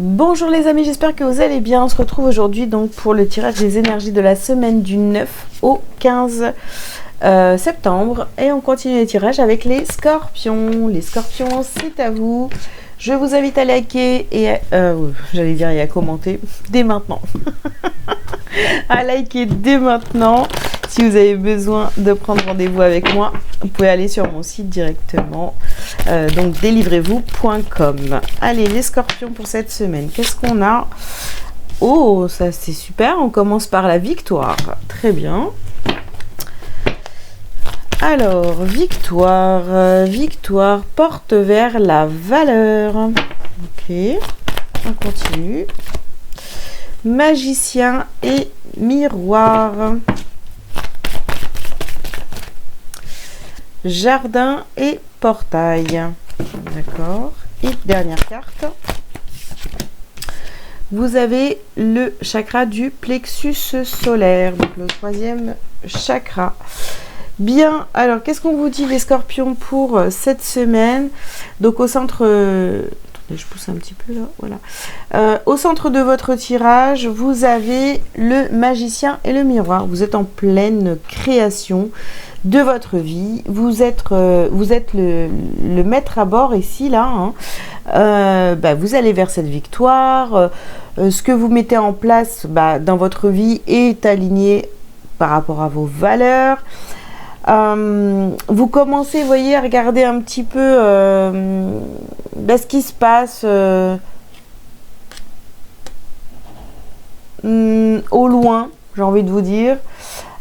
Bonjour les amis, j'espère que vous allez bien. On se retrouve aujourd'hui donc pour le tirage des énergies de la semaine du 9 au 15 septembre. Et on continue les tirages avec les scorpions. Les scorpions, c'est à vous. Je vous invite à liker et j'allais dire et à commenter dès maintenant. À liker dès maintenant. Si vous avez besoin de prendre rendez-vous avec moi, vous pouvez aller sur mon site directement, donc délivrez-vous.com. Allez, les scorpions pour cette semaine, qu'est-ce qu'on a? Oh, ça c'est super, on commence par la victoire. Très bien. Alors, victoire porte vers la valeur. Ok, on continue. Magicien et miroir. Jardin et portail. D'accord. Et dernière carte. Vous avez le chakra du plexus solaire. Donc le troisième chakra. Bien. Alors, qu'est-ce qu'on vous dit les scorpions pour cette semaine? Donc au centre... attendez, je pousse un petit peu là. Voilà. Au centre de votre tirage, vous avez le magicien et le miroir. Vous êtes en pleine création de votre vie, vous êtes le maître à bord ici là, hein. Vous allez vers cette victoire, ce que vous mettez en place dans votre vie est aligné par rapport à vos valeurs. Vous commencez, vous voyez, à regarder un petit peu ce qui se passe au loin, j'ai envie de vous dire.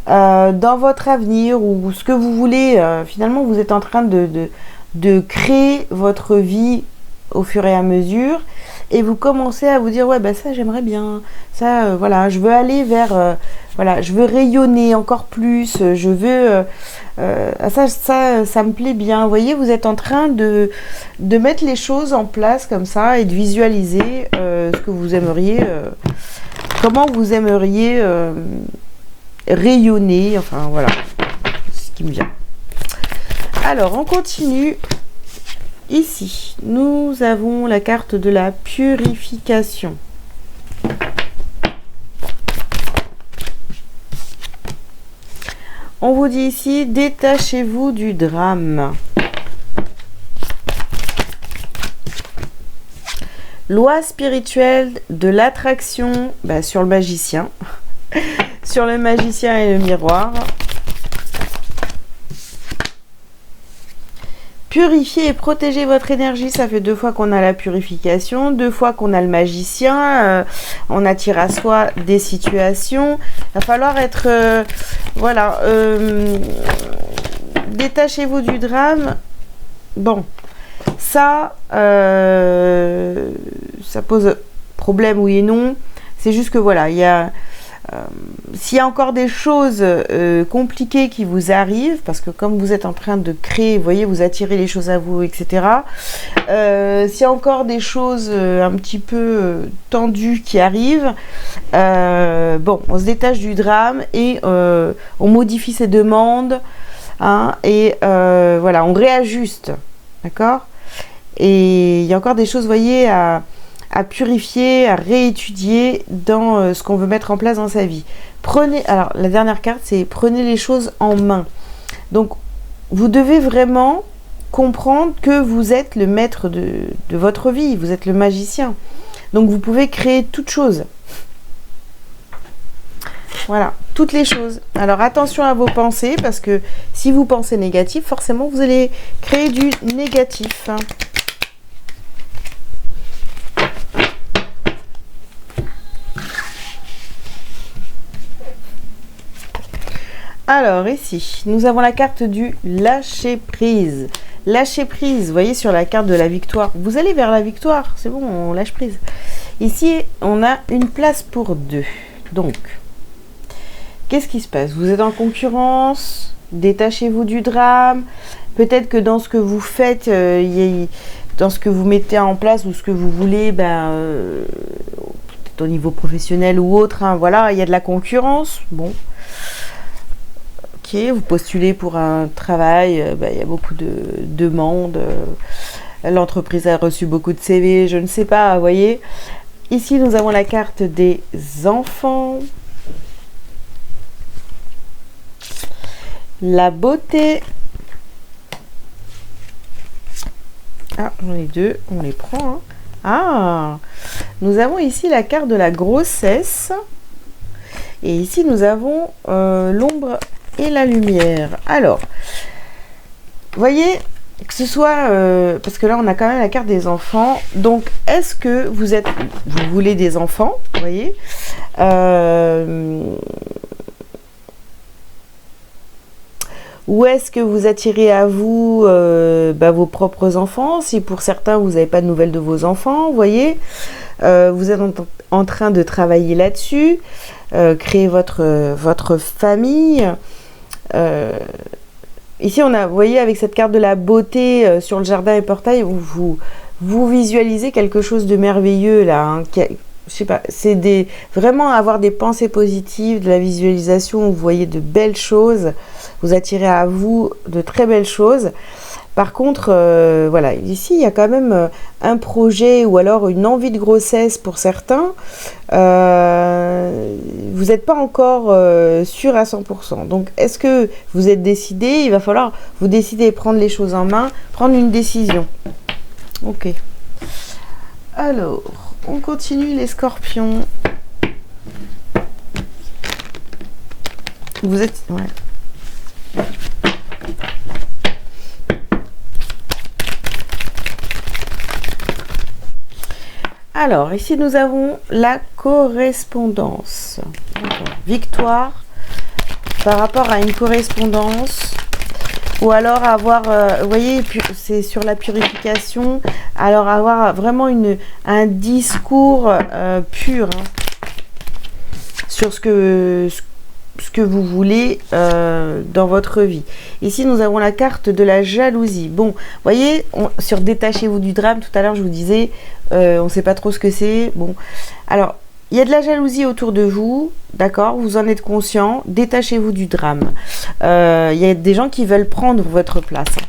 Dans votre avenir ou ce que vous voulez, finalement vous êtes en train de créer votre vie au fur et à mesure et vous commencez à vous dire ouais ça j'aimerais bien, ça voilà, je veux aller vers voilà, je veux rayonner encore plus, je veux ça me plaît bien. Vous voyez, vous êtes en train de mettre les choses en place comme ça et de visualiser ce que vous aimeriez, comment vous aimeriez rayonner, enfin voilà, c'est ce qui me vient. Alors on continue. Ici nous avons la carte de la purification. On vous dit ici, détachez-vous du drame. Loi spirituelle de l'attraction sur le magicien. Sur le magicien et le miroir. Purifier et protéger votre énergie, ça fait 2 fois qu'on a la purification, 2 fois qu'on a le magicien, on attire à soi des situations. Il va falloir être, voilà, détachez-vous du drame. Bon, ça pose problème, oui et non. C'est juste que voilà, il y a... s'il y a encore des choses compliquées qui vous arrivent, parce que comme vous êtes en train de créer, vous voyez, vous attirez les choses à vous, etc. S'il y a encore des choses un petit peu tendues qui arrivent, on se détache du drame et on modifie ses demandes, hein, et voilà, on réajuste, d'accord? Et il y a encore des choses, vous voyez, à purifier, à réétudier dans ce qu'on veut mettre en place dans sa vie. Alors la dernière carte, c'est prenez les choses en main. Donc vous devez vraiment comprendre que vous êtes le maître de votre vie, vous êtes le magicien. Donc vous pouvez créer toutes choses. Voilà, toutes les choses. Alors attention à vos pensées, parce que si vous pensez négatif, forcément vous allez créer du négatif. Alors ici, nous avons la carte du lâcher prise. Lâcher prise, vous voyez sur la carte de la victoire. Vous allez vers la victoire, c'est bon, on lâche prise. Ici, on a une place pour 2. Donc, qu'est-ce qui se passe? Vous êtes en concurrence, détachez-vous du drame. Peut-être que dans ce que vous faites, dans ce que vous mettez en place ou ce que vous voulez, peut-être au niveau professionnel ou autre, hein, voilà, il y a de la concurrence. Bon. Vous postulez pour un travail, il y a beaucoup de demandes, l'entreprise a reçu beaucoup de CV, je ne sais pas, vous voyez. Ici, nous avons la carte des enfants. La beauté. Ah, j'en ai deux, on les prend. Hein. Ah, nous avons ici la carte de la grossesse. Et ici, nous avons l'ombre et la lumière. Alors, voyez, que ce soit... parce que là, on a quand même la carte des enfants. Donc, est-ce que vous voulez des enfants, vous voyez ou est-ce que vous attirez à vous vos propres enfants? Si pour certains, vous n'avez pas de nouvelles de vos enfants, vous voyez, vous êtes en train de travailler là-dessus, créer votre famille. Ici, on a, vous voyez, avec cette carte de la beauté sur le jardin et portail, vous visualisez quelque chose de merveilleux là. Hein, je sais pas, c'est vraiment avoir des pensées positives, de la visualisation, où vous voyez de belles choses, vous attirez à vous de très belles choses. Par contre, voilà, ici, il y a quand même un projet ou alors une envie de grossesse pour certains. Vous n'êtes pas encore sûr à 100%. Donc, est-ce que vous êtes décidé? Il va falloir vous décider et prendre les choses en main, prendre une décision. Ok. Alors, on continue les scorpions. Vous êtes... Ouais. Alors, ici, nous avons la correspondance. Victoire par rapport à une correspondance. Ou alors avoir, vous voyez, c'est sur la purification. Alors, avoir vraiment un discours pur hein, sur ce que vous voulez dans votre vie. Ici, nous avons la carte de la jalousie. Bon, vous voyez, sur détachez-vous du drame, tout à l'heure, je vous disais, on ne sait pas trop ce que c'est. Bon, alors, il y a de la jalousie autour de vous, d'accord? Vous en êtes conscient. Détachez-vous du drame. Il y a des gens qui veulent prendre votre place. Hein,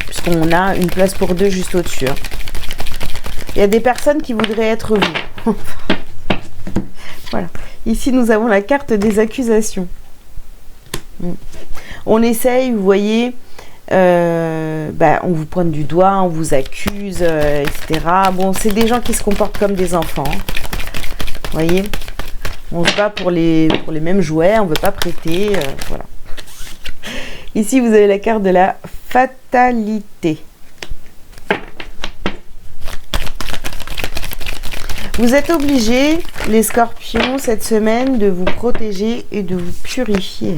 puisqu'on a une place pour deux juste au-dessus. Hein. Il y a des personnes qui voudraient être vous. Voilà. Ici, nous avons la carte des accusations. On essaye, vous voyez, on vous pointe du doigt, on vous accuse, etc. Bon, c'est des gens qui se comportent comme des enfants. Vous voyez, on se bat pour les mêmes jouets, on ne veut pas prêter. Voilà. Ici, vous avez la carte de la fatalité. Vous êtes obligés, les scorpions, cette semaine, de vous protéger et de vous purifier.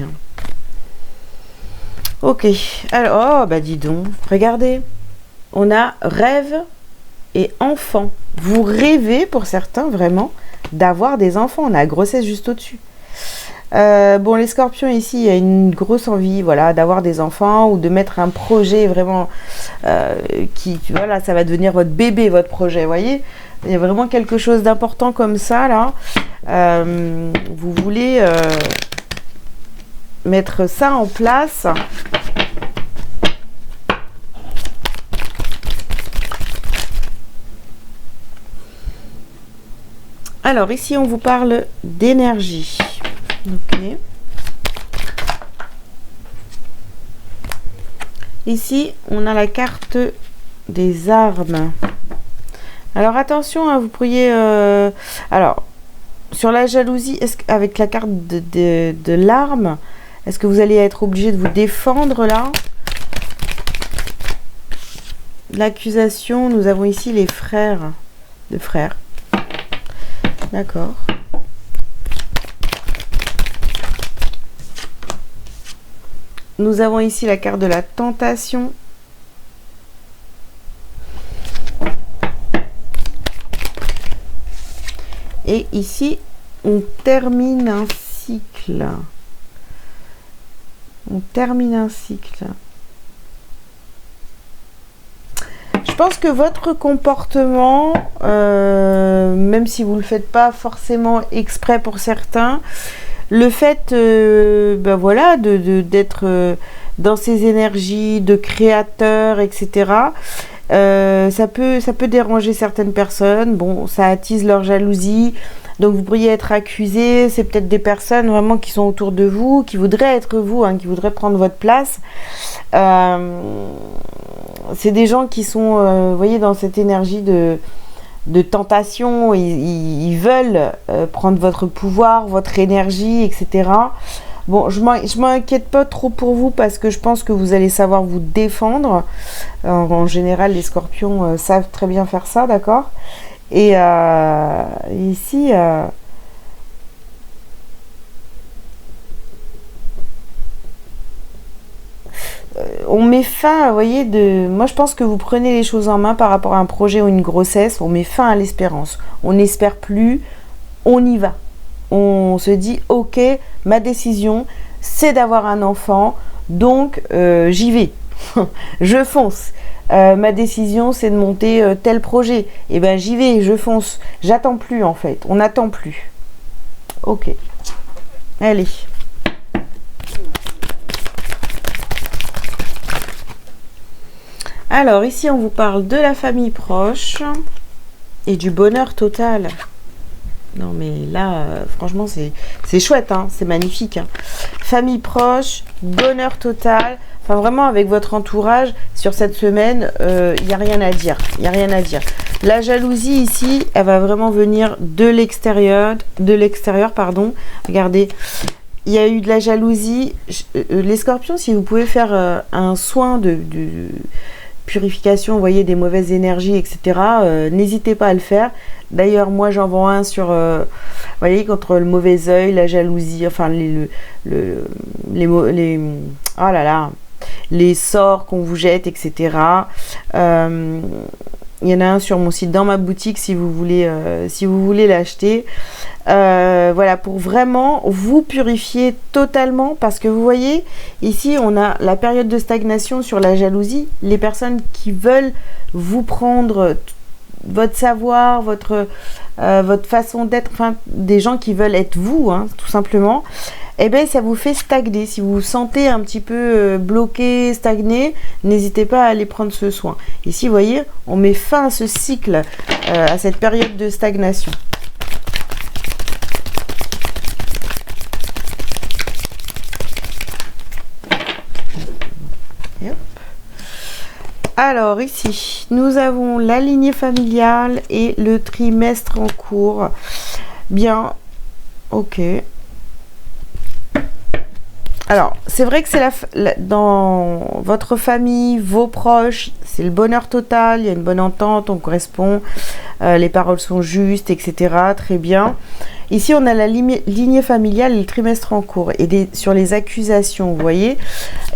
Ok, alors, oh, bah dis donc, regardez, on a rêve et enfant. Vous rêvez, pour certains, vraiment, d'avoir des enfants. On a la grossesse juste au-dessus. Bon, les scorpions, ici, il y a une grosse envie, voilà, d'avoir des enfants ou de mettre un projet vraiment voilà, ça va devenir votre bébé, votre projet, vous voyez. Il y a vraiment quelque chose d'important comme ça, là. Vous voulez mettre ça en place. Alors, ici, on vous parle d'énergie. Ok. Ici, on a la carte des armes. Alors attention, hein, vous pourriez... alors, sur la jalousie, avec la carte de l'arme, est-ce que vous allez être obligé de vous défendre là? L'accusation, nous avons ici les frères. De frères. D'accord. Nous avons ici la carte de la tentation. Et ici, on termine un cycle. On termine un cycle. Je pense que votre comportement, même si vous ne le faites pas forcément exprès pour certains, le fait voilà, d'être dans ces énergies de créateur, etc., Ça peut déranger certaines personnes. Bon, ça attise leur jalousie. Donc vous pourriez être accusé. C'est peut-être des personnes vraiment qui sont autour de vous, qui voudraient être vous, hein, qui voudraient prendre votre place. C'est des gens qui sont, vous voyez, dans cette énergie de tentation. Ils veulent prendre votre pouvoir, votre énergie, etc. Bon, je m'inquiète pas trop pour vous parce que je pense que vous allez savoir vous défendre. En général, les scorpions savent très bien faire ça, d'accord? Et ici, on met fin, vous voyez, moi je pense que vous prenez les choses en main par rapport à un projet ou une grossesse. On met fin à l'espérance. On n'espère plus, on y va. On se dit, ok, ma décision, c'est d'avoir un enfant, donc j'y vais, je fonce. Ma décision, c'est de monter tel projet. Et ben j'y vais, je fonce. J'attends plus en fait, on n'attend plus. Ok, allez. Alors ici, on vous parle de la famille proche et du bonheur total. Non mais là, franchement, c'est chouette, hein, c'est magnifique. Hein. Famille proche, bonheur total. Enfin, vraiment, avec votre entourage, sur cette semaine, il n'y a rien à dire. Il n'y a rien à dire. La jalousie, ici, elle va vraiment venir de l'extérieur, pardon. Regardez, il y a eu de la jalousie. Les scorpions, si vous pouvez faire un soin de purification, vous voyez, des mauvaises énergies, etc., n'hésitez pas à le faire. D'ailleurs, moi, j'en vends un sur, vous voyez, contre le mauvais œil, la jalousie, enfin, oh là là, les sorts qu'on vous jette, etc. Il y en a un sur mon site, dans ma boutique, si vous voulez l'acheter. Voilà, pour vraiment vous purifier totalement, parce que vous voyez, ici, on a la période de stagnation sur la jalousie. Les personnes qui veulent vous prendre votre savoir, votre façon d'être, enfin, des gens qui veulent être vous, hein, tout simplement, eh bien, ça vous fait stagner. Si vous vous sentez un petit peu bloqué, stagné, n'hésitez pas à aller prendre ce soin. Ici, vous voyez, on met fin à ce cycle, à cette période de stagnation. Et hop. Alors ici, nous avons la lignée familiale et le trimestre en cours. Bien, ok. Alors, c'est vrai que c'est dans votre famille, vos proches, c'est le bonheur total, il y a une bonne entente, on correspond, les paroles sont justes, etc. Très bien. Ici, on a la lignée familiale et le trimestre en cours. Et sur les accusations, vous voyez,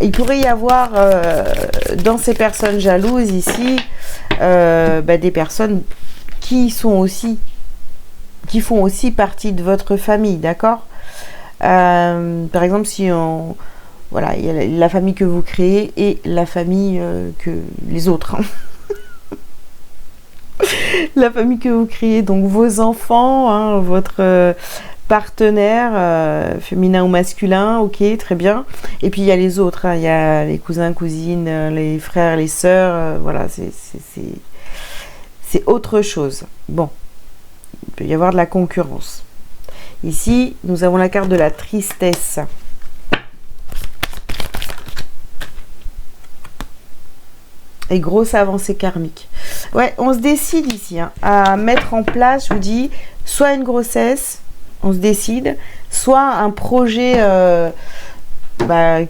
il pourrait y avoir, dans ces personnes jalouses ici, des personnes qui font aussi partie de votre famille, d'accord ? Par exemple, si voilà, il y a la famille que vous créez et la famille que les autres. Hein. La famille que vous créez, donc vos enfants, hein, votre partenaire, féminin ou masculin, ok, très bien. Et puis il y a les autres, hein, il y a les cousins, cousines, les frères, les sœurs, voilà, c'est autre chose. Bon, il peut y avoir de la concurrence. Ici, nous avons la carte de la tristesse. Et grosse avancée karmique. Ouais, on se décide ici à mettre en place, je vous dis, soit une grossesse, on se décide, soit un projet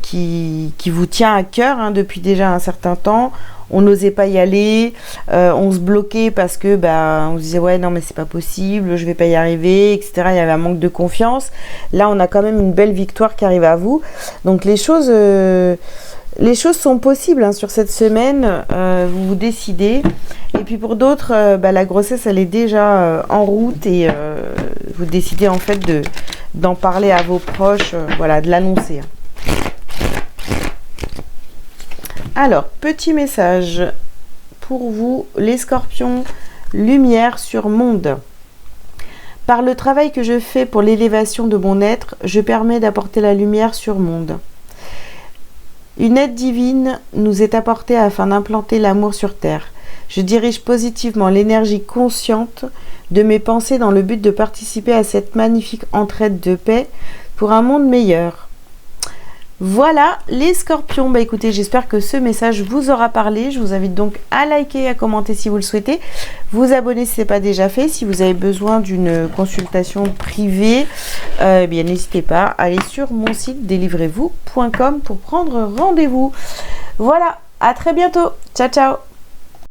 qui vous tient à cœur depuis déjà un certain temps. On n'osait pas y aller, on se bloquait parce que on se disait ouais non mais c'est pas possible, je vais pas y arriver, etc. Il y avait un manque de confiance. Là on a quand même une belle victoire qui arrive à vous. Donc les choses sont possibles sur cette semaine, vous vous décidez. Et puis pour d'autres, la grossesse elle est déjà en route et vous décidez en fait d'en parler à vos proches, voilà, de l'annoncer. Alors, petit message pour vous, les scorpions, lumière sur monde. Par le travail que je fais pour l'élévation de mon être, je permets d'apporter la lumière sur monde. Une aide divine nous est apportée afin d'implanter l'amour sur terre. Je dirige positivement l'énergie consciente de mes pensées dans le but de participer à cette magnifique entraide de paix pour un monde meilleur. Voilà les scorpions. Bah écoutez, j'espère que ce message vous aura parlé. Je vous invite donc à liker, à commenter si vous le souhaitez, vous abonner si ce n'est pas déjà fait. Si vous avez besoin d'une consultation privée, eh bien n'hésitez pas à aller sur mon site délivrez-vous.com pour prendre rendez-vous. Voilà, à très bientôt. Ciao ciao.